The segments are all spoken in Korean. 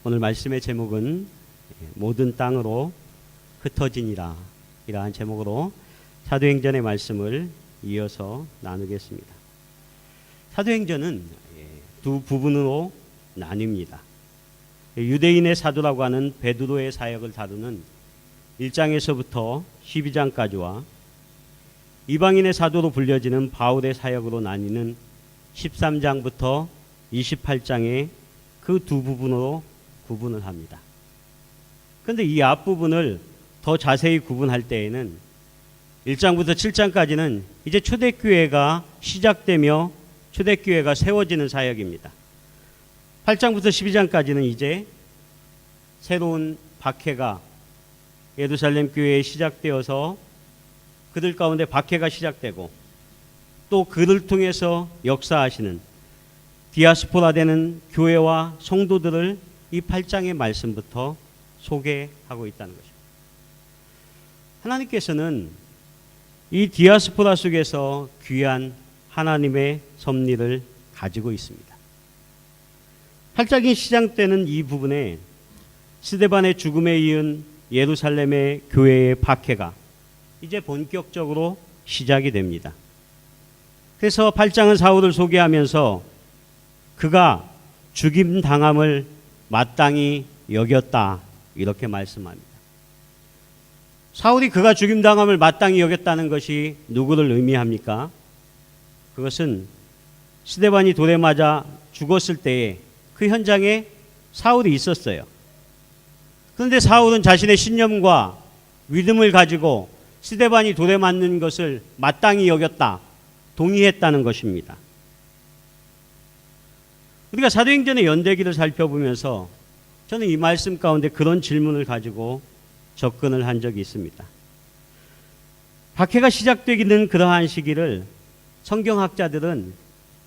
오늘 말씀의 제목은 모든 땅으로 흩어지니라, 이러한 제목으로 사도행전의 말씀을 이어서 나누겠습니다. 사도행전은 두 부분으로 나뉩니다. 유대인의 사도라고 하는 베드로의 사역을 다루는 1장에서부터 12장까지와 이방인의 사도로 불려지는 바울의 사역으로 나뉘는 13장부터 28장의 그 두 부분으로 구분을 합니다. 그런데 이 앞부분을 더 자세히 구분할 때에는 1장부터 7장까지는 이제 초대교회가 시작되며 초대교회가 세워지는 사역입니다. 8장부터 12장까지는 이제 새로운 박해가 예루살렘 교회에 시작되어서 그들 가운데 박해가 시작되고 또 그를 통해서 역사하시는 디아스포라 되는 교회와 성도들을 이 8장의 말씀부터 소개하고 있다는 것입니다. 하나님께서는 이 디아스포라 속에서 귀한 하나님의 섭리를 가지고 있습니다. 8장이 시작되는 이 부분에 스데반의 죽음에 이은 예루살렘의 교회의 박해가 이제 본격적으로 시작이 됩니다. 그래서 8장은 사울을 소개하면서 그가 죽임 당함을 마땅히 여겼다, 이렇게 말씀합니다. 사울이 그가 죽임 당함을 마땅히 여겼다는 것이 누구를 의미합니까? 그것은 스데반이 돌에 맞아 죽었을 때에 그 현장에 사울이 있었어요. 그런데 사울은 자신의 신념과 믿음을 가지고 스데반이 돌에 맞는 것을 마땅히 여겼다, 동의했다는 것입니다. 우리가 사도행전의 연대기를 살펴보면서 저는 이 말씀 가운데 그런 질문을 가지고 접근을 한 적이 있습니다. 박해가 시작되기는 그러한 시기를 성경학자들은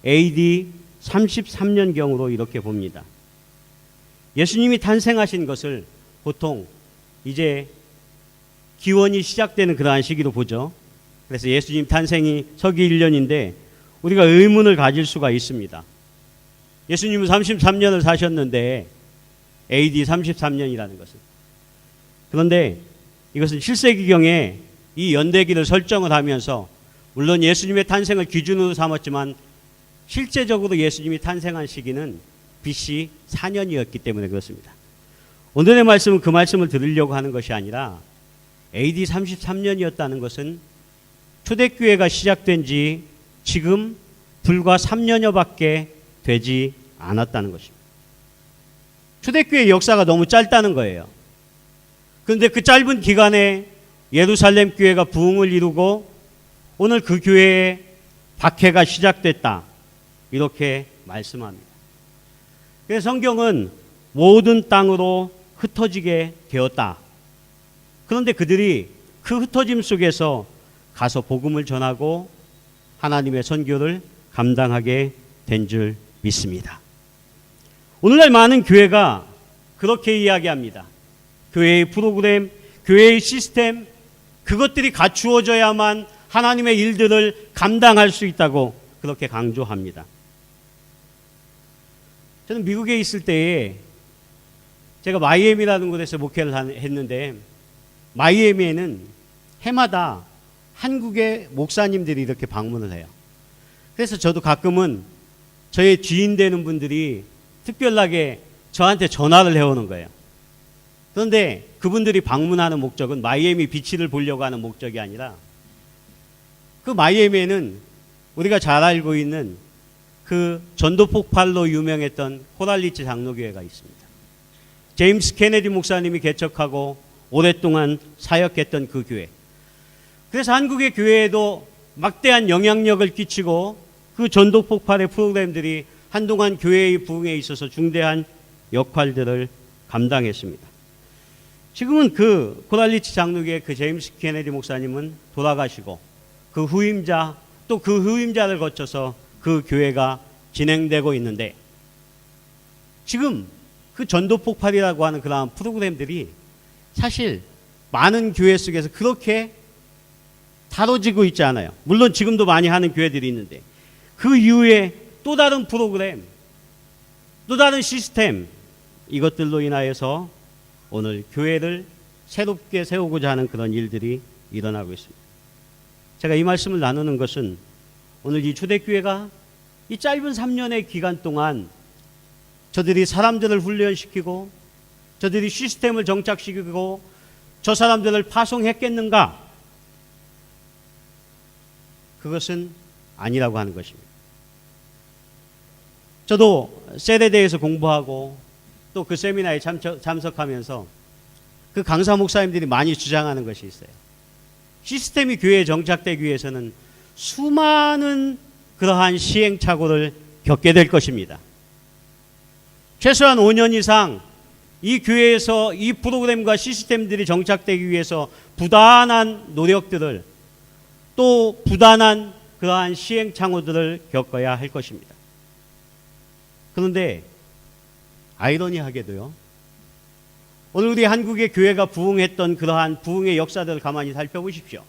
AD 33년경으로 이렇게 봅니다. 예수님이 탄생하신 것을 보통 이제 기원이 시작되는 그러한 시기로 보죠. 그래서 예수님 탄생이 서기 1년인데 우리가 의문을 가질 수가 있습니다. 예수님은 33년을 사셨는데 AD 33년이라는 것은, 그런데 이것은 7세기경에 이 연대기를 설정을 하면서 물론 예수님의 탄생을 기준으로 삼았지만 실제적으로 예수님이 탄생한 시기는 BC 4년이었기 때문에 그렇습니다. 오늘의 말씀은 그 말씀을 들으려고 하는 것이 아니라 AD 33년이었다는 것은 초대교회가 시작된 지 지금 불과 3년여밖에 되지 않았다는 것입니다. 초대교회의 역사가 너무 짧다는 거예요. 그런데 그 짧은 기간에 예루살렘 교회가 부흥을 이루고 오늘 그 교회에 박해가 시작됐다, 이렇게 말씀합니다. 그래서 성경은 모든 땅으로 흩어지게 되었다. 그런데 그들이 그 흩어짐 속에서 가서 복음을 전하고 하나님의 선교를 감당하게 된 줄 믿습니다. 오늘날 많은 교회가 그렇게 이야기합니다. 교회의 프로그램, 교회의 시스템, 그것들이 갖추어져야만 하나님의 일들을 감당할 수 있다고 그렇게 강조합니다. 저는 미국에 있을 때에 제가 마이애미라는 곳에서 목회를 했는데 마이애미에는 해마다 한국의 목사님들이 이렇게 방문을 해요. 그래서 저도 가끔은 저의 지인 되는 분들이 특별하게 저한테 전화를 해오는 거예요. 그런데 그분들이 방문하는 목적은 마이애미 비치를 보려고 하는 목적이 아니라 그 마이애미에는 우리가 잘 알고 있는 그 전도 폭발로 유명했던 코랄리치 장로교회가 있습니다. 제임스 케네디 목사님이 개척하고 오랫동안 사역했던 그 교회. 그래서 한국의 교회에도 막대한 영향력을 끼치고 그 전도 폭발의 프로그램들이 한동안 교회의 부흥에 있어서 중대한 역할들을 감당했습니다. 지금은 그 코랄리치 장로교회 그 제임스 케네디 목사님은 돌아가시고 그 후임자, 또 그 후임자를 거쳐서 그 교회가 진행되고 있는데 지금 그 전도 폭발이라고 하는 그러한 프로그램들이 사실 많은 교회 속에서 그렇게 다뤄지고 있지 않아요. 물론 지금도 많이 하는 교회들이 있는데 그 이후에 또 다른 프로그램, 또 다른 시스템, 이것들로 인하여서 오늘 교회를 새롭게 세우고자 하는 그런 일들이 일어나고 있습니다. 제가 이 말씀을 나누는 것은 오늘 이 초대교회가 이 짧은 3년의 기간 동안 저들이 사람들을 훈련시키고 저들이 시스템을 정착시키고 저 사람들을 파송했겠는가? 그것은 아니라고 하는 것입니다. 저도 셀에 대해서 공부하고 또 그 세미나에 참석하면서 그 강사 목사님들이 많이 주장하는 것이 있어요. 시스템이 교회에 정착되기 위해서는 수많은 그러한 시행착오를 겪게 될 것입니다. 최소한 5년 이상 이 교회에서 이 프로그램과 시스템들이 정착되기 위해서 부단한 노력들을 또 부단한 그러한 시행착오들을 겪어야 할 것입니다. 그런데 아이러니하게도요, 오늘 우리 한국의 교회가 부흥했던 그러한 부흥의 역사들을 가만히 살펴보십시오.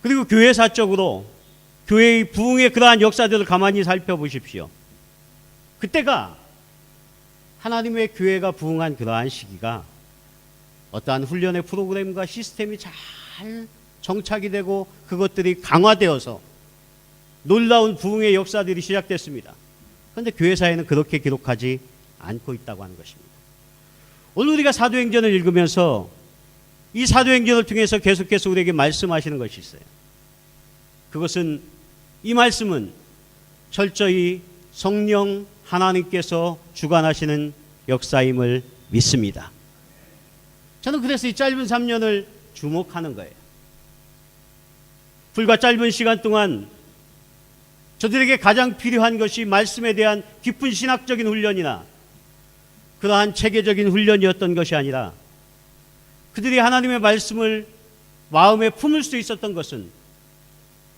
그리고 교회사적으로 교회의 부흥의 그러한 역사들을 가만히 살펴보십시오. 그때가 하나님의 교회가 부흥한 그러한 시기가 어떠한 훈련의 프로그램과 시스템이 잘 정착이 되고 그것들이 강화되어서 놀라운 부흥의 역사들이 시작됐습니다. 그런데 교회사에는 그렇게 기록하지 않고 있다고 하는 것입니다. 오늘 우리가 사도행전을 읽으면서 이 사도행전을 통해서 계속해서 우리에게 말씀하시는 것이 있어요. 그것은 이 말씀은 철저히 성령 하나님께서 주관하시는 역사임을 믿습니다. 저는 그래서 이 짧은 3년을 주목하는 거예요. 불과 짧은 시간 동안 저들에게 가장 필요한 것이 말씀에 대한 깊은 신학적인 훈련이나 그러한 체계적인 훈련이었던 것이 아니라 그들이 하나님의 말씀을 마음에 품을 수 있었던 것은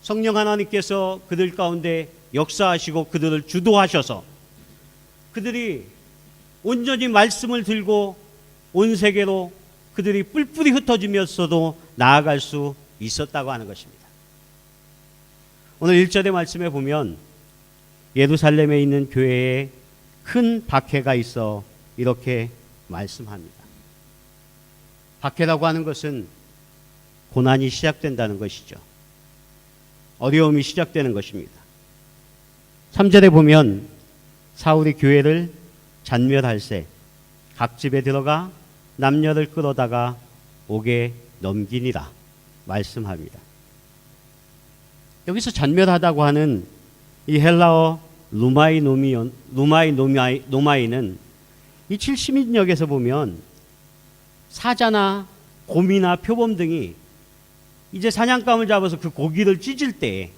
성령 하나님께서 그들 가운데 역사하시고 그들을 주도하셔서 그들이 온전히 말씀을 들고 온 세계로 그들이 뿔뿔이 흩어지면서도 나아갈 수 있었다고 하는 것입니다. 오늘 1절의 말씀에 보면 예루살렘에 있는 교회에 큰 박해가 있어 이렇게 말씀합니다. 박해라고 하는 것은 고난이 시작된다는 것이죠. 어려움이 시작되는 것입니다. 3절에 보면 사울이 교회를 잔멸할세 각 집에 들어가 남녀를 끌어다가 옥에 넘기니라 말씀합니다. 여기서 잔멸하다고 하는 이 헬라어 루마이노마이는 이 70인역에서 보면 사자나 곰이나 표범 등이 이제 사냥감을 잡아서 그 고기를 찢을 때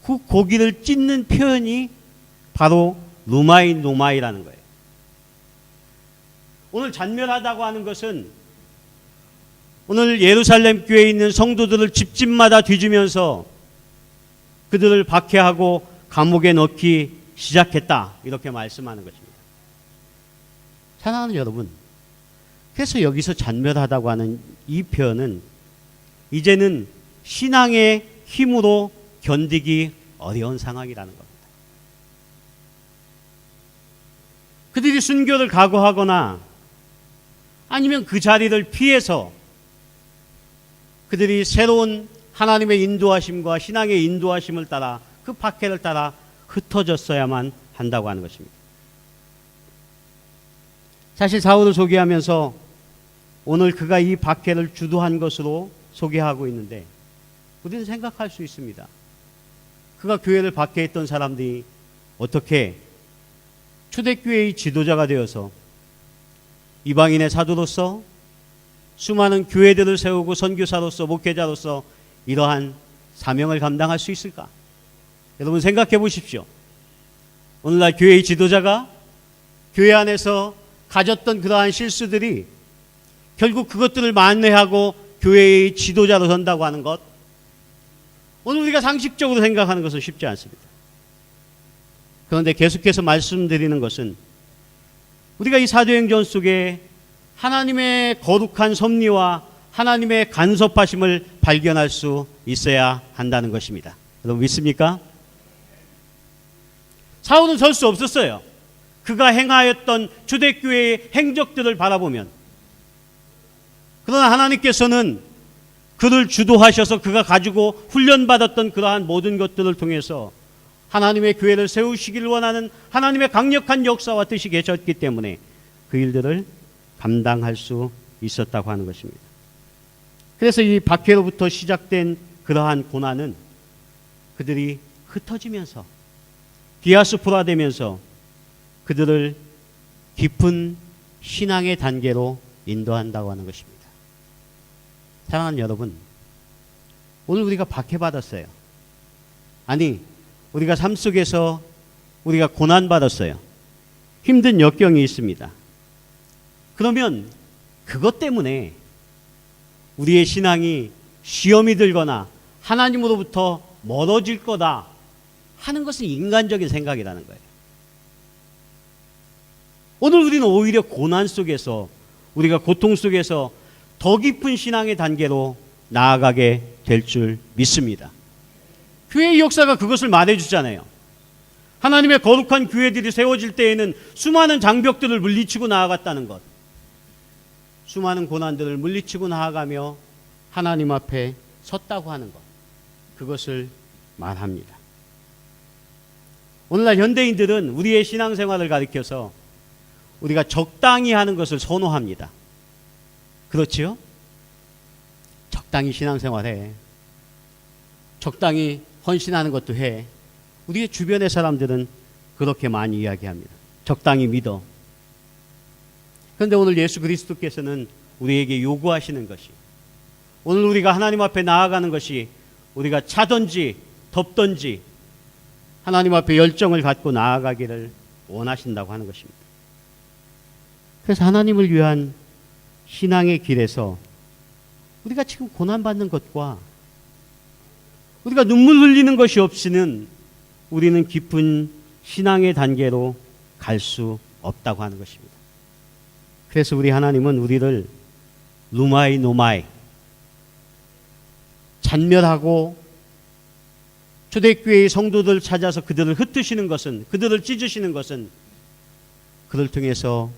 그 고기를 찢는 표현이 바로 루마이노마이라는 거예요. 오늘 잔멸하다고 하는 것은 오늘 예루살렘 교회에 있는 성도들을 집집마다 뒤지면서 그들을 박해하고 감옥에 넣기 시작했다 이렇게 말씀하는 것입니다. 사랑하는 여러분, 그래서 여기서 잔멸하다고 하는 이 표현은 이제는 신앙의 힘으로 견디기 어려운 상황이라는 겁니다. 그들이 순교를 각오하거나 아니면 그 자리를 피해서 그들이 새로운 하나님의 인도하심과 신앙의 인도하심을 따라 그 박해를 따라 흩어졌어야만 한다고 하는 것입니다. 사실 사울을 소개하면서 오늘 그가 이 박해를 주도한 것으로 소개하고 있는데 우리는 생각할 수 있습니다. 그가 교회를 박해했던 사람들이 어떻게 초대교회의 지도자가 되어서 이방인의 사도로서 수많은 교회들을 세우고 선교사로서 목회자로서 이러한 사명을 감당할 수 있을까? 여러분 생각해 보십시오. 오늘날 교회의 지도자가 교회 안에서 가졌던 그러한 실수들이 결국 그것들을 만회하고 교회의 지도자로 선다고 하는 것, 오늘 우리가 상식적으로 생각하는 것은 쉽지 않습니다. 그런데 계속해서 말씀드리는 것은 우리가 이 사도행전 속에 하나님의 거룩한 섭리와 하나님의 간섭하심을 발견할 수 있어야 한다는 것입니다. 여러분 믿습니까? 사울은 설 수 없었어요. 그가 행하였던 초대교회의 행적들을 바라보면, 그러나 하나님께서는 그를 주도하셔서 그가 가지고 훈련받았던 그러한 모든 것들을 통해서 하나님의 교회를 세우시기를 원하는 하나님의 강력한 역사와 뜻이 계셨기 때문에 그 일들을 감당할 수 있었다고 하는 것입니다. 그래서 이 박해로부터 시작된 그러한 고난은 그들이 흩어지면서 디아스포라되면서 그들을 깊은 신앙의 단계로 인도한다고 하는 것입니다. 사랑하는 여러분, 오늘 우리가 박해받았어요. 아니, 우리가 삶 속에서 우리가 고난받았어요. 힘든 역경이 있습니다. 그러면 그것 때문에 우리의 신앙이 시험이 들거나 하나님으로부터 멀어질 거다 하는 것은 인간적인 생각이라는 거예요. 오늘 우리는 오히려 고난 속에서, 우리가 고통 속에서 더 깊은 신앙의 단계로 나아가게 될 줄 믿습니다. 교회의 역사가 그것을 말해주잖아요. 하나님의 거룩한 교회들이 세워질 때에는 수많은 장벽들을 물리치고 나아갔다는 것, 수많은 고난들을 물리치고 나아가며 하나님 앞에 섰다고 하는 것, 그것을 말합니다. 오늘날 현대인들은 우리의 신앙생활을 가리켜서 우리가 적당히 하는 것을 선호합니다. 그렇지요? 적당히 신앙생활해. 적당히 헌신하는 것도 해. 우리의 주변의 사람들은 그렇게 많이 이야기합니다. 적당히 믿어. 그런데 오늘 예수 그리스도께서는 우리에게 요구하시는 것이, 오늘 우리가 하나님 앞에 나아가는 것이 우리가 차든지 덥든지 하나님 앞에 열정을 갖고 나아가기를 원하신다고 하는 것입니다. 그래서 하나님을 위한 신앙의 길에서 우리가 지금 고난받는 것과 우리가 눈물 흘리는 것이 없이는 우리는 깊은 신앙의 단계로 갈 수 없다고 하는 것입니다. 그래서 우리 하나님은 우리를 루마이 노마이, 잔멸하고 초대교회의 성도들 찾아서 그들을 흩으시는 것은, 그들을 찢으시는 것은 그를 통해서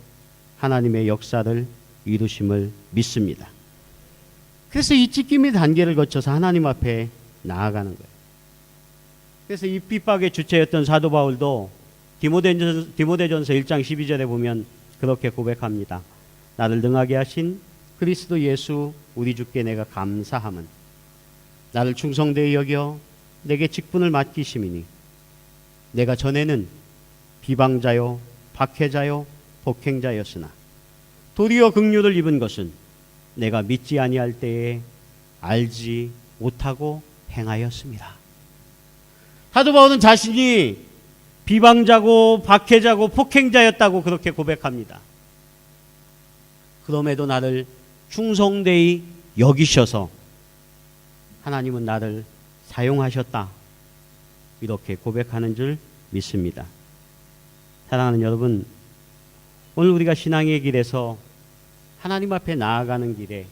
하나님의 역사를 이루심을 믿습니다. 그래서 이 찢김의 단계를 거쳐서 하나님 앞에 나아가는 거예요. 그래서 이 핍박의 주체였던 사도 바울도 디모데전서 1장 12절에 보면 그렇게 고백합니다. 나를 능하게 하신 그리스도 예수 우리 주께 내가 감사함은 나를 충성되이 여겨 내게 직분을 맡기심이니 내가 전에는 비방자요 박해자요 폭행자였으나 도리어 긍휼을 입은 것은 내가 믿지 아니할 때에 알지 못하고 행하였습니다. 사도 바울은 자신이 비방자고 박해자고 폭행자였다고 그렇게 고백합니다. 그럼에도 나를 충성되이 여기셔서 하나님은 나를 사용하셨다, 이렇게 고백하는 줄 믿습니다. 사랑하는 여러분, 오늘 우리가 신앙의 길에서 하나님 앞에 나아가는 길에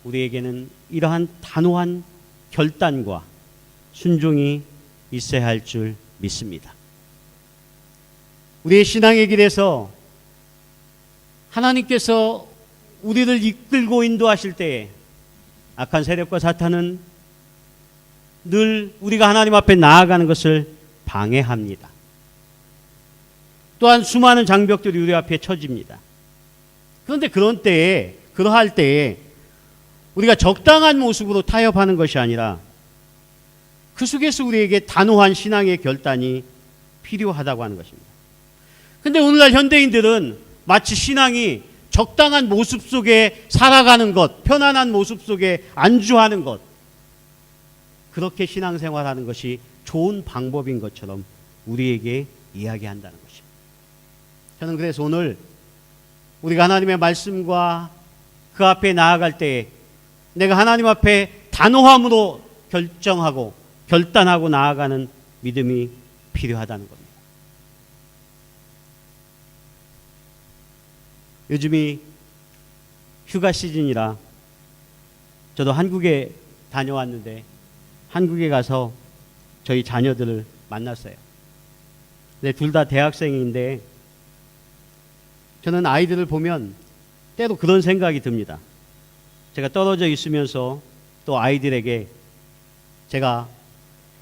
우리에게는 이러한 단호한 결단과 순종이 있어야 할 줄 믿습니다. 우리의 신앙의 길에서 하나님께서 우리를 이끌고 인도하실 때에 악한 세력과 사탄은 늘 우리가 하나님 앞에 나아가는 것을 방해합니다. 또한 수많은 장벽들이 우리 앞에 쳐집니다. 그런데 그러할 때에 우리가 적당한 모습으로 타협하는 것이 아니라 그 속에서 우리에게 단호한 신앙의 결단이 필요하다고 하는 것입니다. 그런데 오늘날 현대인들은 마치 신앙이 적당한 모습 속에 살아가는 것, 편안한 모습 속에 안주하는 것, 그렇게 신앙생활하는 것이 좋은 방법인 것처럼 우리에게 이야기한다는 것입니다. 저는 그래서 오늘 우리가 하나님의 말씀과 그 앞에 나아갈 때에 내가 하나님 앞에 단호함으로 결정하고 결단하고 나아가는 믿음이 필요하다는 겁니다. 요즘이 휴가 시즌이라 저도 한국에 다녀왔는데 한국에 가서 저희 자녀들을 만났어요. 둘 다 대학생인데 저는 아이들을 보면 때로 그런 생각이 듭니다. 제가 떨어져 있으면서 또 아이들에게 제가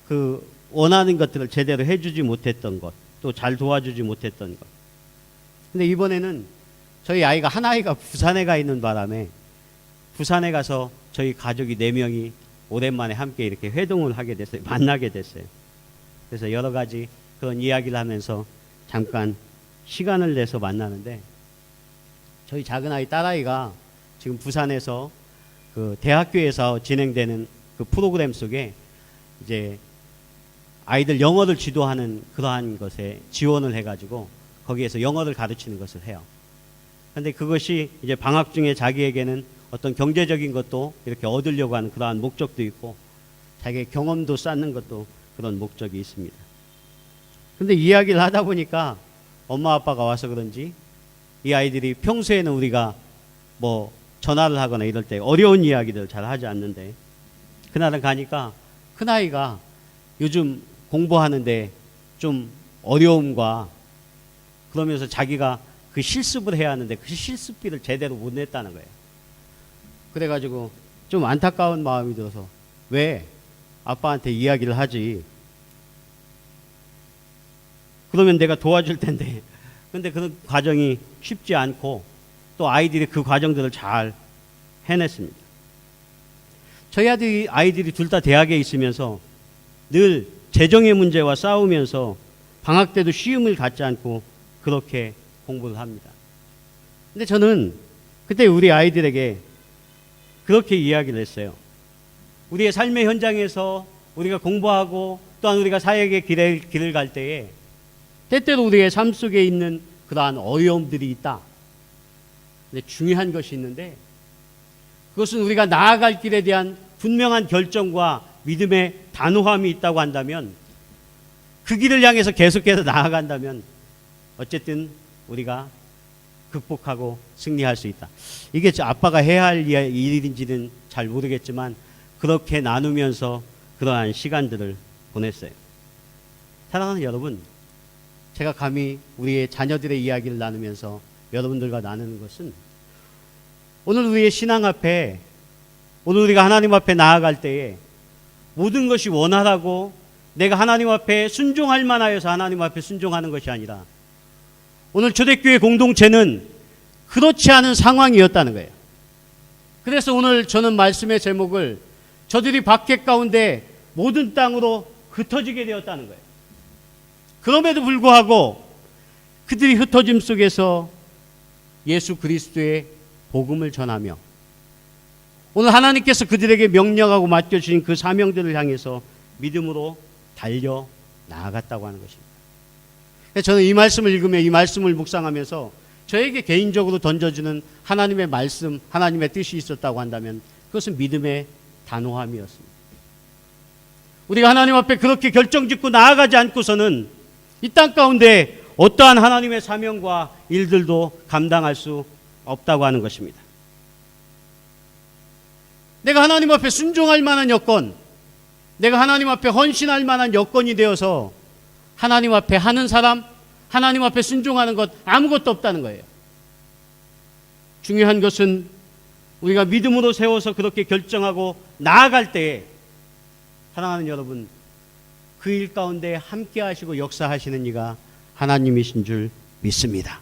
그 원하는 것들을 제대로 해주지 못했던 것, 또 잘 도와주지 못했던 것. 근데 이번에는 저희 아이가 한 아이가 부산에 가 있는 바람에 부산에 가서 저희 가족이 4명이 오랜만에 함께 이렇게 회동을 하게 됐어요. 만나게 됐어요. 그래서 여러 가지 그런 이야기를 하면서 잠깐 시간을 내서 만나는데, 저희 작은 아이 딸아이가 지금 부산에서 그 대학교에서 진행되는 그 프로그램 속에 이제 아이들 영어를 지도하는 그러한 것에 지원을 해가지고 거기에서 영어를 가르치는 것을 해요. 그런데 그것이 이제 방학 중에 자기에게는 어떤 경제적인 것도 이렇게 얻으려고 하는 그러한 목적도 있고, 자기의 경험도 쌓는 것도 그런 목적이 있습니다. 근데 이야기를 하다 보니까 엄마 아빠가 와서 그런지 이 아이들이 평소에는 우리가 뭐 전화를 하거나 이럴 때 어려운 이야기들 잘 하지 않는데, 그날은 가니까 큰아이가 요즘 공부하는데 좀 어려움과 그러면서 자기가 그 실습을 해야 하는데 그 실습비를 제대로 못 냈다는 거예요. 그래가지고 좀 안타까운 마음이 들어서, 왜 아빠한테 이야기를 하지? 그러면 내가 도와줄 텐데. 근데 그 과정이 쉽지 않고 또 아이들이 그 과정들을 잘 해냈습니다. 저희 아이들이 둘 다 대학에 있으면서 늘 재정의 문제와 싸우면서 방학 때도 쉬움을 갖지 않고 그렇게 공부를 합니다. 근데 저는 그때 우리 아이들에게 그렇게 이야기를 했어요. 우리의 삶의 현장에서 우리가 공부하고 또한 우리가 사역의 길을 갈 때에 때때로 우리의 삶 속에 있는 그러한 어려움들이 있다. 근데 중요한 것이 있는데, 그것은 우리가 나아갈 길에 대한 분명한 결정과 믿음의 단호함이 있다고 한다면, 그 길을 향해서 계속해서 나아간다면 어쨌든 우리가 극복하고 승리할 수 있다. 이게 아빠가 해야 할 일인지는 잘 모르겠지만 그렇게 나누면서 그러한 시간들을 보냈어요. 사랑하는 여러분, 제가 감히 우리의 자녀들의 이야기를 나누면서 여러분들과 나누는 것은, 오늘 우리의 신앙 앞에, 오늘 우리가 하나님 앞에 나아갈 때에 모든 것이 원활하고 내가 하나님 앞에 순종할 만하여서 하나님 앞에 순종하는 것이 아니라, 오늘 초대교회 공동체는 그렇지 않은 상황이었다는 거예요. 그래서 오늘 저는 말씀의 제목을 저들이 박해 가운데 모든 땅으로 흩어지게 되었다는 거예요. 그럼에도 불구하고 그들이 흩어짐 속에서 예수 그리스도의 복음을 전하며 오늘 하나님께서 그들에게 명령하고 맡겨주신 그 사명들을 향해서 믿음으로 달려 나아갔다고 하는 것입니다. 저는 이 말씀을 읽으며 이 말씀을 묵상하면서 저에게 개인적으로 던져주는 하나님의 말씀, 하나님의 뜻이 있었다고 한다면 그것은 믿음의 단호함이었습니다. 우리가 하나님 앞에 그렇게 결정짓고 나아가지 않고서는 이 땅 가운데 어떠한 하나님의 사명과 일들도 감당할 수 없다고 하는 것입니다. 내가 하나님 앞에 순종할 만한 여건, 내가 하나님 앞에 헌신할 만한 여건이 되어서 하나님 앞에 하는 사람, 하나님 앞에 순종하는 것 아무것도 없다는 거예요. 중요한 것은 우리가 믿음으로 세워서 그렇게 결정하고 나아갈 때에, 사랑하는 여러분, 그 일 가운데 함께 하시고 역사하시는 이가 하나님이신 줄 믿습니다.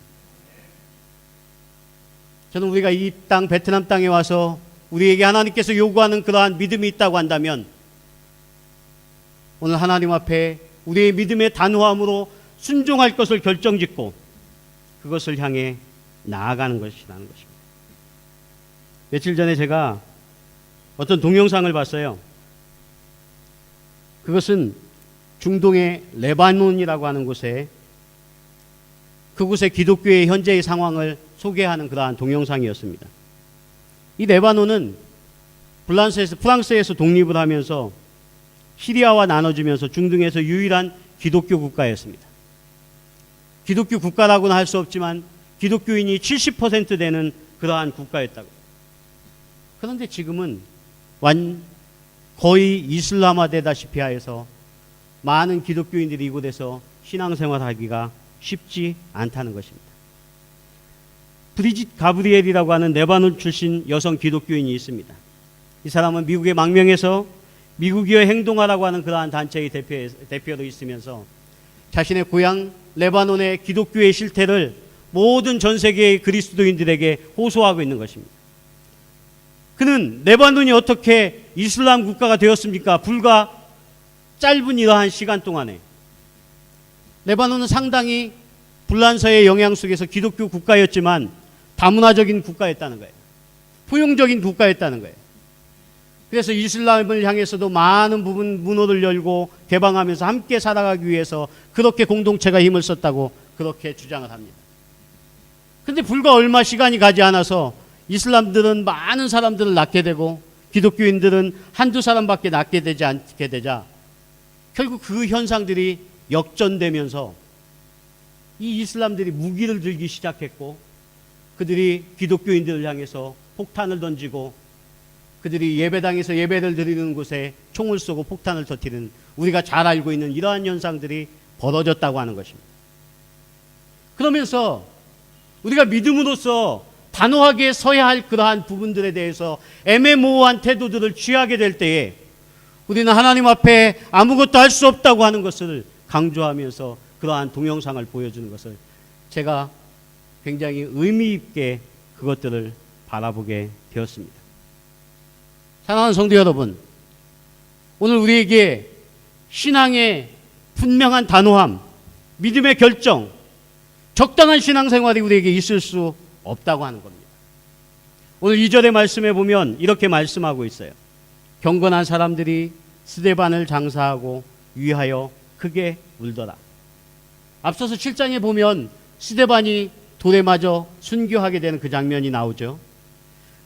저는 우리가 이 땅 베트남 땅에 와서 우리에게 하나님께서 요구하는 그러한 믿음이 있다고 한다면 오늘 하나님 앞에 우리의 믿음의 단호함으로 순종할 것을 결정짓고 그것을 향해 나아가는 것이라는 것입니다. 며칠 전에 제가 어떤 동영상을 봤어요. 그것은 중동의 레바논이라고 하는 곳에, 그곳의 기독교의 현재의 상황을 소개하는 그러한 동영상이었습니다. 이 레바논은 프랑스에서 독립을 하면서 시리아와 나눠지면서 중동에서 유일한 기독교 국가였습니다. 기독교 국가라고는 할 수 없지만 기독교인이 70% 되는 그러한 국가였다고. 그런데 지금은 거의 이슬람화되다시피 하여서 많은 기독교인들이 이곳에서 신앙생활하기가 쉽지 않다는 것입니다. 브리짓 가브리엘이라고 하는 레바논 출신 여성 기독교인이 있습니다. 이 사람은 미국의 망명에서 미국이여 행동하라고 하는 그러한 단체의 대표로 있으면서 자신의 고향 레바논의 기독교의 실태를 모든 전 세계의 그리스도인들에게 호소하고 있는 것입니다. 그는 레바논이 어떻게 이슬람 국가가 되었습니까? 불과 짧은 이러한 시간 동안에. 레바논은 상당히 불란서의 영향 속에서 기독교 국가였지만 다문화적인 국가였다는 거예요. 포용적인 국가였다는 거예요. 그래서 이슬람을 향해서도 많은 부분 문호를 열고 개방하면서 함께 살아가기 위해서 그렇게 공동체가 힘을 썼다고 그렇게 주장을 합니다. 그런데 불과 얼마 시간이 가지 않아서 이슬람들은 많은 사람들을 낳게 되고 기독교인들은 한두 사람밖에 낳게 되지 않게 되자 결국 그 현상들이 역전되면서 이 이슬람들이 무기를 들기 시작했고 그들이 기독교인들을 향해서 폭탄을 던지고 그들이 예배당에서 예배를 드리는 곳에 총을 쏘고 폭탄을 터뜨리는 우리가 잘 알고 있는 이러한 현상들이 벌어졌다고 하는 것입니다. 그러면서 우리가 믿음으로써 단호하게 서야 할 그러한 부분들에 대해서 애매모호한 태도들을 취하게 될 때에 우리는 하나님 앞에 아무것도 할 수 없다고 하는 것을 강조하면서 그러한 동영상을 보여주는 것을 제가 굉장히 의미 있게 그것들을 바라보게 되었습니다. 사랑하는 성도 여러분, 오늘 우리에게 신앙의 분명한 단호함, 믿음의 결정, 적당한 신앙생활이 우리에게 있을 수 없다고 하는 겁니다. 오늘 2절의 말씀에 보면 이렇게 말씀하고 있어요. 경건한 사람들이 스데반을 장사하고 위하여 크게 울더라. 앞서서 7장에 보면 스데반이 돌에 맞아 순교하게 되는 그 장면이 나오죠.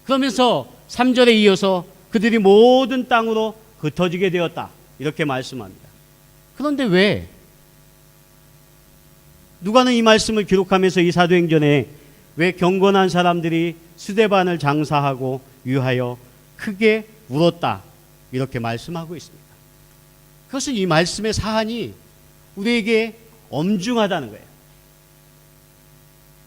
그러면서 3절에 이어서 그들이 모든 땅으로 흩어지게 되었다. 이렇게 말씀합니다. 그런데 왜? 누가는 이 말씀을 기록하면서 이 사도행전에 왜 경건한 사람들이 스데반을 장사하고 위하여 크게 울었다. 이렇게 말씀하고 있습니다. 그것은 이 말씀의 사안이 우리에게 엄중하다는 거예요.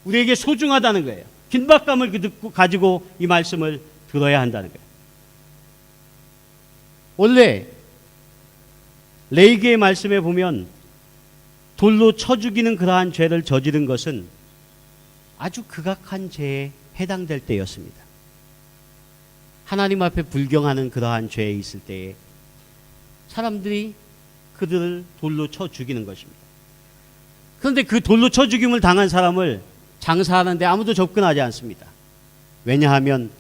우리에게 소중하다는 거예요. 긴박감을 가지고 이 말씀을 들어야 한다는 거예요. 원래 레위기의 말씀에 보면 돌로 쳐 죽이는 그러한 죄를 저지른 것은 아주 극악한 죄에 해당될 때였습니다. 하나님 앞에 불경하는 그러한 죄에 있을 때에 사람들이 그들을 돌로 쳐 죽이는 것입니다. 그런데 그 돌로 쳐 죽임을 당한 사람을 장사하는데 아무도 접근하지 않습니다. 왜냐하면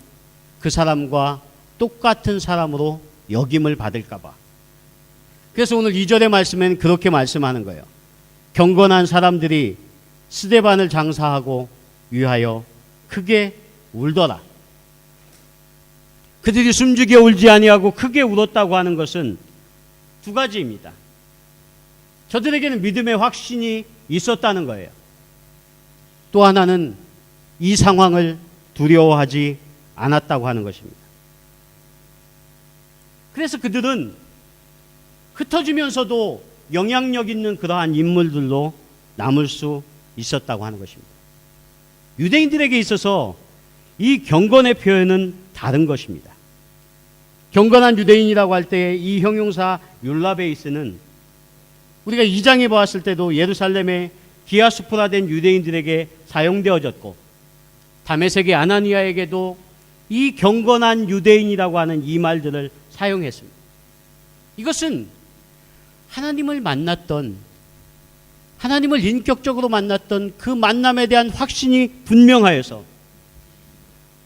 그 사람과 똑같은 사람으로 역임을 받을까 봐. 그래서 오늘 2절의 말씀에는 그렇게 말씀하는 거예요. 경건한 사람들이 스데반을 장사하고 위하여 크게 울더라. 그들이 숨죽여 울지 아니하고 크게 울었다고 하는 것은 두 가지입니다. 저들에게는 믿음의 확신이 있었다는 거예요. 또 하나는 이 상황을 두려워하지 않았다고 하는 것입니다. 그래서 그들은 흩어지면서도 영향력 있는 그러한 인물들로 남을 수 있었다고 하는 것입니다. 유대인들에게 있어서 이 경건의 표현은 다른 것입니다. 경건한 유대인이라고 할 때 이 형용사 율라베이스는 우리가 2장에 보았을 때도 예루살렘에 디아스포라된 유대인들에게 사용되어졌고 다메섹의 아나니아에게도 이 경건한 유대인이라고 하는 이 말들을 사용했습니다. 이것은 하나님을 만났던, 하나님을 인격적으로 만났던 그 만남에 대한 확신이 분명하여서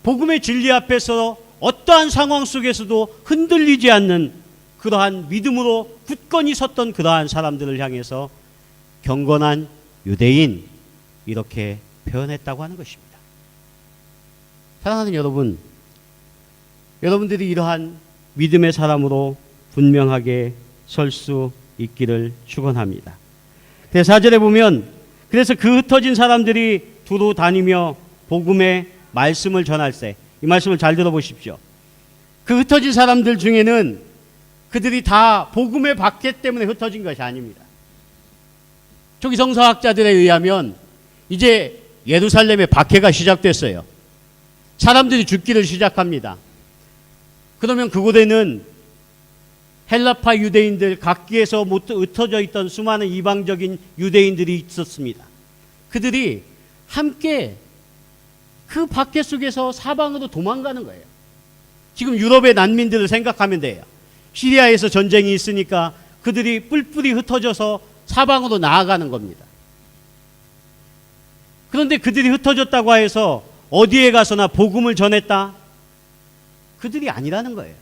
복음의 진리 앞에서 어떠한 상황 속에서도 흔들리지 않는 그러한 믿음으로 굳건히 섰던 그러한 사람들을 향해서 경건한 유대인 이렇게 표현했다고 하는 것입니다. 사랑하는 여러분, 여러분들이 이러한 믿음의 사람으로 분명하게 설 수 있기를 축원합니다. 4절에 보면 그래서 그 흩어진 사람들이 두루 다니며 복음의 말씀을 전할 때, 이 말씀을 잘 들어보십시오. 그 흩어진 사람들 중에는 그들이 다 복음의 박해 때문에 흩어진 것이 아닙니다. 초기 성서학자들에 의하면 이제 예루살렘에 박해가 시작됐어요. 사람들이 죽기를 시작합니다. 그러면 그곳에는 헬라파 유대인들, 각기에서 흩어져 있던 수많은 이방적인 유대인들이 있었습니다. 그들이 함께 그 박해 속에서 사방으로 도망가는 거예요. 지금 유럽의 난민들을 생각하면 돼요. 시리아에서 전쟁이 있으니까 그들이 뿔뿔이 흩어져서 사방으로 나아가는 겁니다. 그런데 그들이 흩어졌다고 해서 어디에 가서나 복음을 전했다? 그들이 아니라는 거예요.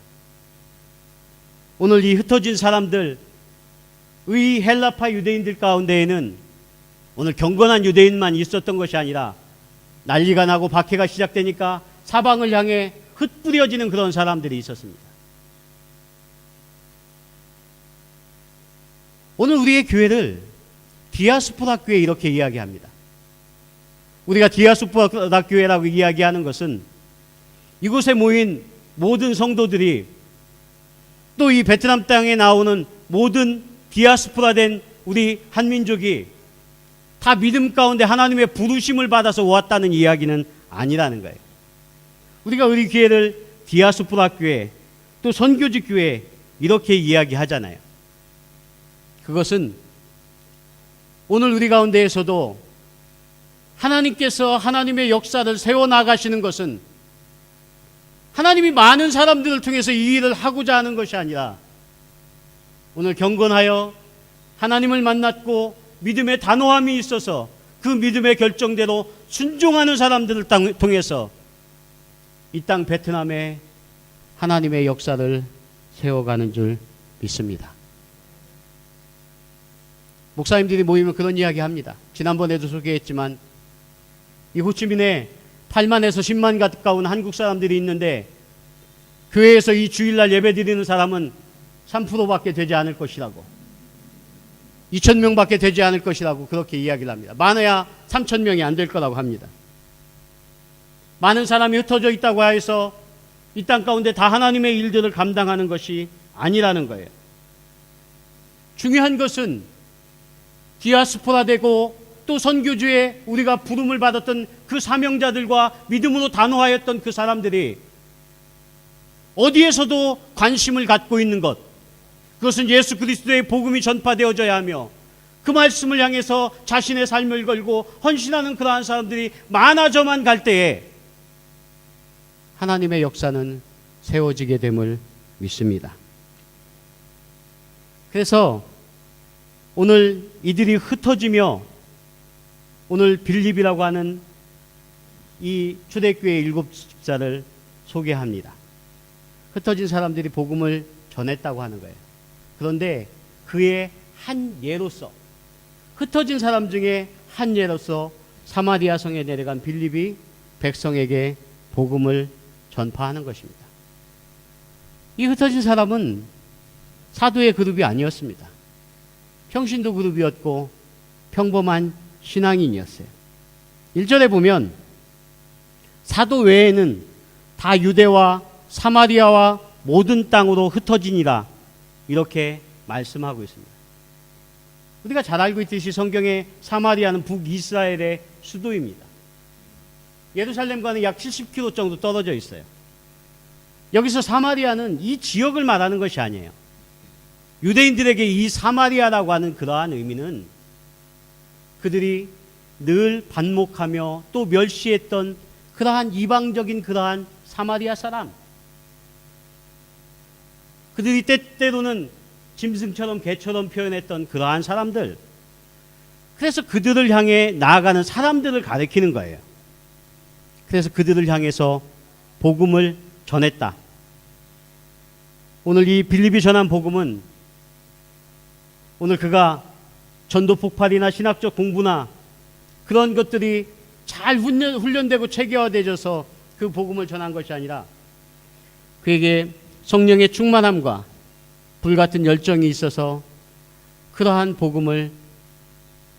오늘 이 흩어진 사람들, 의 헬라파 유대인들 가운데에는 오늘 경건한 유대인만 있었던 것이 아니라 난리가 나고 박해가 시작되니까 사방을 향해 흩뿌려지는 그런 사람들이 있었습니다. 오늘 우리의 교회를 디아스포라 교회 이렇게 이야기합니다. 우리가 디아스포라 교회라고 이야기하는 것은 이곳에 모인 모든 성도들이 또 이 베트남 땅에 나오는 모든 디아스포라 된 우리 한민족이 다 믿음 가운데 하나님의 부르심을 받아서 왔다는 이야기는 아니라는 거예요. 우리가 우리 교회를 디아스포라 교회 또 선교지 교회 이렇게 이야기하잖아요. 그것은 오늘 우리 가운데에서도 하나님께서 하나님의 역사를 세워나가시는 것은 하나님이 많은 사람들을 통해서 이 일을 하고자 하는 것이 아니라 오늘 경건하여 하나님을 만났고 믿음의 단호함이 있어서 그 믿음의 결정대로 순종하는 사람들을 통해서 이 땅 베트남에 하나님의 역사를 세워가는 줄 믿습니다. 목사님들이 모이면 그런 이야기 합니다. 지난번에도 소개했지만 이 호치민에 8만에서 10만 가까운 한국 사람들이 있는데 교회에서 이 주일날 예배 드리는 사람은 3%밖에 되지 않을 것이라고, 2,000명밖에 되지 않을 것이라고 그렇게 이야기를 합니다. 많아야 3,000명이 안 될 거라고 합니다. 많은 사람이 흩어져 있다고 해서 이 땅 가운데 다 하나님의 일들을 감당하는 것이 아니라는 거예요. 중요한 것은 디아스포라 되고 또 선교주에 우리가 부름을 받았던 그 사명자들과 믿음으로 단호하였던 그 사람들이 어디에서도 관심을 갖고 있는 것, 그것은 예수 그리스도의 복음이 전파되어져야 하며 그 말씀을 향해서 자신의 삶을 걸고 헌신하는 그러한 사람들이 많아져만 갈 때에 하나님의 역사는 세워지게 됨을 믿습니다. 그래서 오늘 이들이 흩어지며 오늘 빌립이라고 하는 이 초대교회 7집사를 소개합니다. 흩어진 사람들이 복음을 전했다고 하는 거예요. 그런데 그의 한 예로서, 흩어진 사람 중에 한 예로서 사마리아 성에 내려간 빌립이 백성에게 복음을 전파하는 것입니다. 이 흩어진 사람은 사도의 그룹이 아니었습니다. 평신도 그룹이었고 평범한 신앙인이었어요. 1절에 보면 사도 외에는 다 유대와 사마리아와 모든 땅으로 흩어지니라 이렇게 말씀하고 있습니다. 우리가 잘 알고 있듯이 성경의 사마리아는 북이스라엘의 수도입니다. 예루살렘과는 약 70km 정도 떨어져 있어요. 여기서 사마리아는 이 지역을 말하는 것이 아니에요. 유대인들에게 이 사마리아라고 하는 그러한 의미는 그들이 늘 반목하며 또 멸시했던 그러한 이방적인 그러한 사마리아 사람, 그들이 때때로는 짐승처럼 개처럼 표현했던 그러한 사람들, 그래서 그들을 향해 나아가는 사람들을 가리키는 거예요. 그래서 그들을 향해서 복음을 전했다. 오늘 이 빌립이 전한 복음은 오늘 그가 전도 폭발이나 신학적 공부나 그런 것들이 잘 훈련되고 체계화되어서 그 복음을 전한 것이 아니라 그에게 성령의 충만함과 불같은 열정이 있어서 그러한 복음을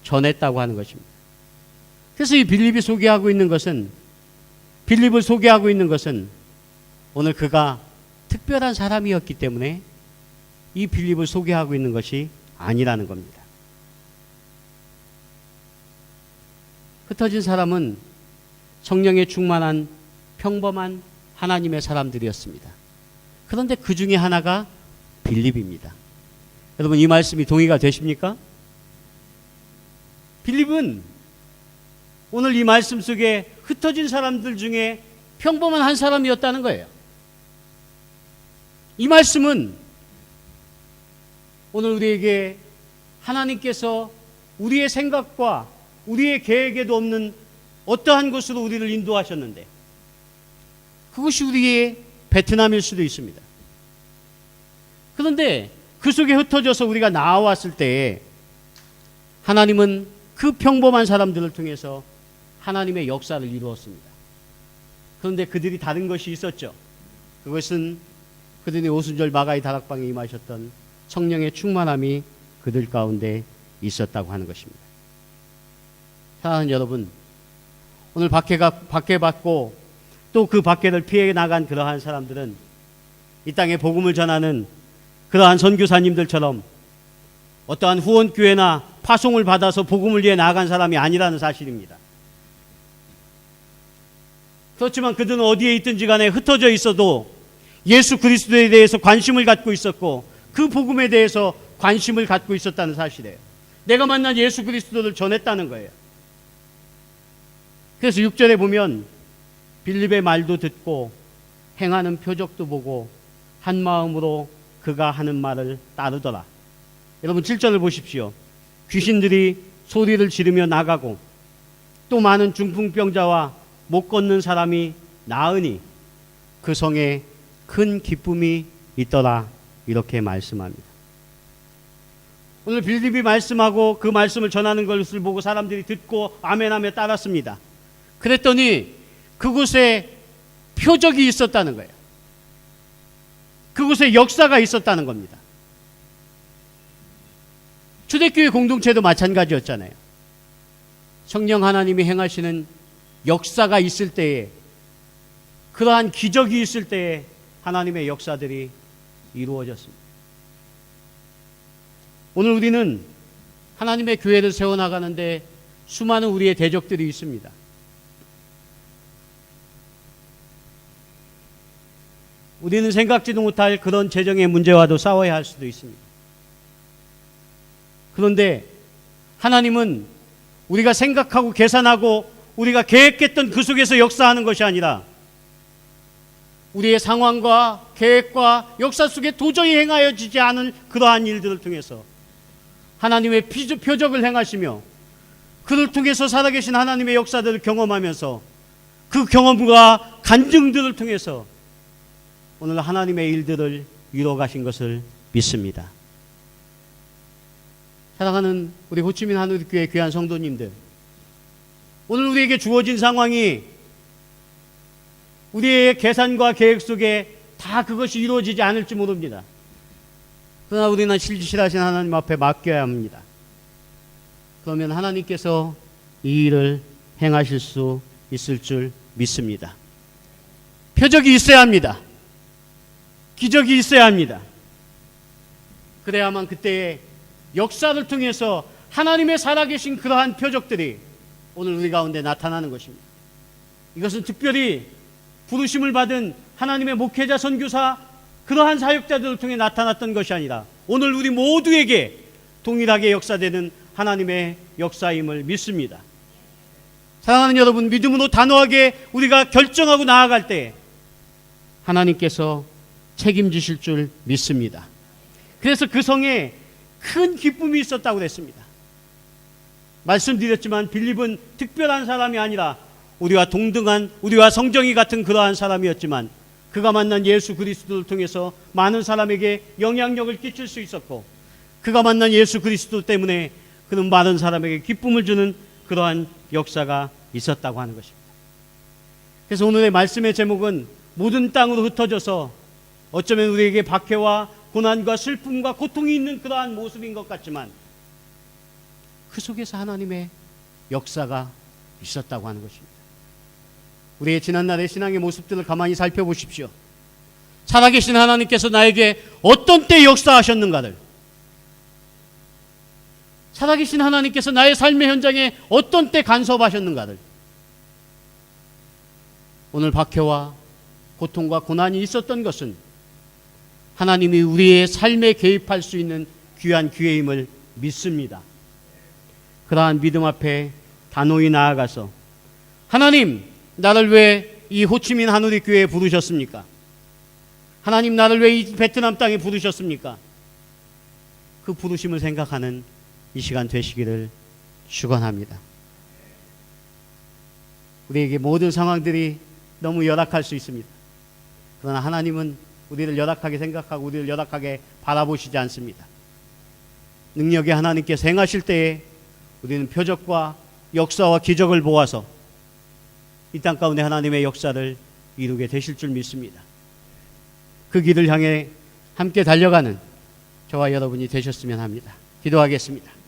전했다고 하는 것입니다. 그래서 이 빌립을 소개하고 있는 것은 오늘 그가 특별한 사람이었기 때문에 이 빌립을 소개하고 있는 것이 아니라는 겁니다. 흩어진 사람은 성령에 충만한 평범한 하나님의 사람들이었습니다. 그런데 그 중에 하나가 빌립입니다. 여러분, 이 말씀이 동의가 되십니까? 빌립은 오늘 이 말씀 속에 흩어진 사람들 중에 평범한 한 사람이었다는 거예요. 이 말씀은 오늘 우리에게 하나님께서 우리의 생각과 우리의 계획에도 없는 어떠한 곳으로 우리를 인도하셨는데, 그것이 우리의 베트남일 수도 있습니다. 그런데 그 속에 흩어져서 우리가 나와왔을 때 하나님은 그 평범한 사람들을 통해서 하나님의 역사를 이루었습니다. 그런데 그들이 다른 것이 있었죠. 그것은 그들이 오순절 마가의 다락방에 임하셨던 성령의 충만함이 그들 가운데 있었다고 하는 것입니다. 사랑하는 여러분, 오늘 박해 받고 또 그 박해를 피해 나간 그러한 사람들은 이 땅에 복음을 전하는 그러한 선교사님들처럼 어떠한 후원교회나 파송을 받아서 복음을 위해 나아간 사람이 아니라는 사실입니다. 그렇지만 그들은 어디에 있든지 간에 흩어져 있어도 예수 그리스도에 대해서 관심을 갖고 있었고 그 복음에 대해서 관심을 갖고 있었다는 사실이에요. 내가 만난 예수 그리스도를 전했다는 거예요. 그래서 6절에 보면 빌립의 말도 듣고 행하는 표적도 보고 한 마음으로 그가 하는 말을 따르더라. 여러분 7절을 보십시오. 귀신들이 소리를 지르며 나가고 또 많은 중풍병자와 못 걷는 사람이 나으니 그 성에 큰 기쁨이 있더라. 이렇게 말씀합니다. 오늘 빌립이 말씀하고 그 말씀을 전하는 것을 보고 사람들이 듣고 아멘하며 따랐습니다. 그랬더니 그곳에 표적이 있었다는 거예요. 그곳에 역사가 있었다는 겁니다. 초대교회 공동체도 마찬가지였잖아요. 성령 하나님이 행하시는 역사가 있을 때에, 그러한 기적이 있을 때에 하나님의 역사들이 이루어졌습니다. 오늘 우리는 하나님의 교회를 세워나가는데 수많은 우리의 대적들이 있습니다. 우리는 생각지도 못할 그런 재정의 문제와도 싸워야 할 수도 있습니다. 그런데 하나님은 우리가 생각하고 계산하고 우리가 계획했던 그 속에서 역사하는 것이 아니라 우리의 상황과 계획과 역사 속에 도저히 행하여지지 않은 그러한 일들을 통해서 하나님의 표적을 행하시며 그를 통해서 살아계신 하나님의 역사들을 경험하면서 그 경험과 간증들을 통해서 오늘 하나님의 일들을 이루어 가신 것을 믿습니다. 사랑하는 우리 호치민 하늘교회 귀한 성도님들, 오늘 우리에게 주어진 상황이 우리의 계산과 계획 속에 다 그것이 이루어지지 않을지 모릅니다. 그러나 우리는 신실하신 하나님 앞에 맡겨야 합니다. 그러면 하나님께서 이 일을 행하실 수 있을 줄 믿습니다. 표적이 있어야 합니다. 기적이 있어야 합니다. 그래야만 그때의 역사를 통해서 하나님의 살아계신 그러한 표적들이 오늘 우리 가운데 나타나는 것입니다. 이것은 특별히 부르심을 받은 하나님의 목회자, 선교사, 그러한 사역자들을 통해 나타났던 것이 아니라 오늘 우리 모두에게 동일하게 역사되는 하나님의 역사임을 믿습니다. 사랑하는 여러분, 믿음으로 단호하게 우리가 결정하고 나아갈 때 하나님께서 책임지실 줄 믿습니다. 그래서 그 성에 큰 기쁨이 있었다고 그랬습니다. 말씀드렸지만 빌립은 특별한 사람이 아니라 우리와 동등한, 우리와 성정이 같은 그러한 사람이었지만 그가 만난 예수 그리스도를 통해서 많은 사람에게 영향력을 끼칠 수 있었고 그가 만난 예수 그리스도 때문에 그는 많은 사람에게 기쁨을 주는 그러한 역사가 있었다고 하는 것입니다. 그래서 오늘의 말씀의 제목은 모든 땅으로 흩어져서 어쩌면 우리에게 박해와 고난과 슬픔과 고통이 있는 그러한 모습인 것 같지만 그 속에서 하나님의 역사가 있었다고 하는 것입니다. 우리의 지난날의 신앙의 모습들을 가만히 살펴보십시오. 살아계신 하나님께서 나에게 어떤 때 역사하셨는가를, 살아계신 하나님께서 나의 삶의 현장에 어떤 때 간섭하셨는가를, 오늘 박해와 고통과 고난이 있었던 것은 하나님이 우리의 삶에 개입할 수 있는 귀한 기회임을 믿습니다. 그러한 믿음 앞에 단호히 나아가서, 하나님, 나를 왜 이 호치민 한우리 교회에 부르셨습니까? 하나님, 나를 왜 이 베트남 땅에 부르셨습니까? 그 부르심을 생각하는 이 시간 되시기를 축원합니다. 우리에게 모든 상황들이 너무 열악할 수 있습니다. 그러나 하나님은 우리를 열악하게 생각하고 우리를 열악하게 바라보시지 않습니다. 능력의 하나님께서 행하실 때에 우리는 표적과 역사와 기적을 보아서 이 땅 가운데 하나님의 역사를 이루게 되실 줄 믿습니다. 그 길을 향해 함께 달려가는 저와 여러분이 되셨으면 합니다. 기도하겠습니다.